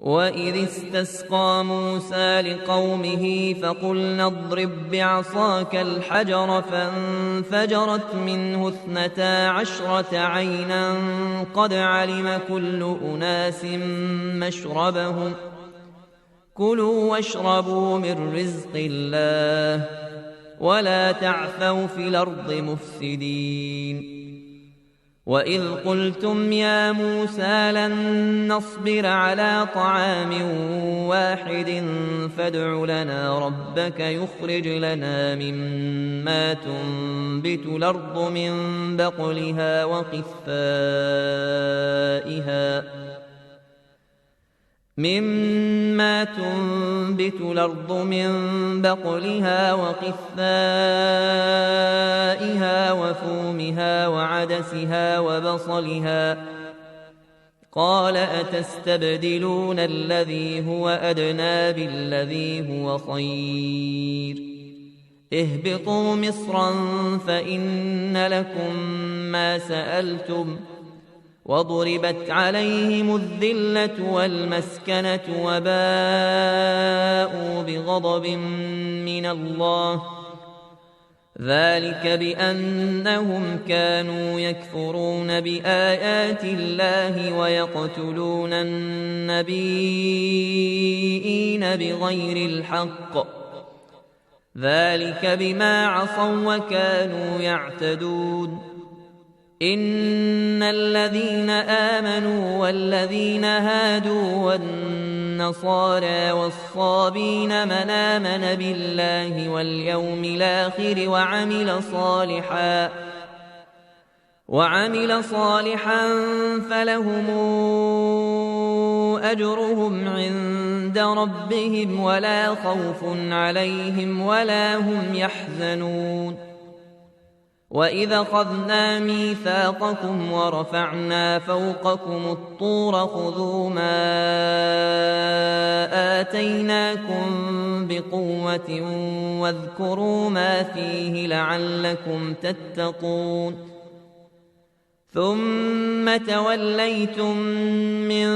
وإذ استسقى موسى لقومه فقلنا اضرب بعصاك الحجر فانفجرت منه 12 عينا قد علم كل أناس مشربهم كلوا واشربوا من رزق الله ولا تعثوا في الأرض مفسدين وإذ قلتم يا موسى لن نصبر على طعام واحد فادع لنا ربك يخرج لنا مما تنبت الأرض من بقلها وقثائها وفومها وعدسها وبصلها قال أتستبدلون الذي هو أدنى بالذي هو خير اهبطوا مصرا فإن لكم ما سألتم وضربت عليهم الذلة والمسكنة وباءوا بغضب من الله ذلك بأنهم كانوا يكفرون بآيات الله ويقتلون النبيين بغير الحق ذلك بما عصوا وكانوا يعتدون إن الذين آمنوا والذين هادوا والنصارى والصابين من آمن بالله واليوم الآخر وعمل صالحا فلهم أجرهم عند ربهم ولا خوف عليهم ولا هم يحزنون وإذا أخذنا ميثاقكم ورفعنا فوقكم الطور خذوا ما آتيناكم بقوة واذكروا ما فيه لعلكم تتقون ثم توليتم من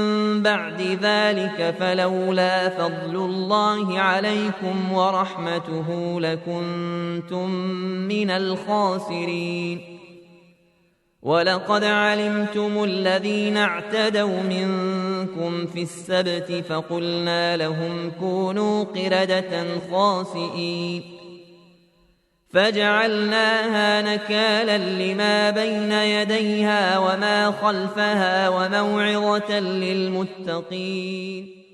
بعد ذلك فلولا فضل الله عليكم ورحمته لكنتم من الخاسرين ولقد علمتم الذين اعتدوا منكم في السبت فقلنا لهم كونوا قردة خاسئين فجعلناها نكالا لما بين يديها وما خلفها وموعظة للمتقين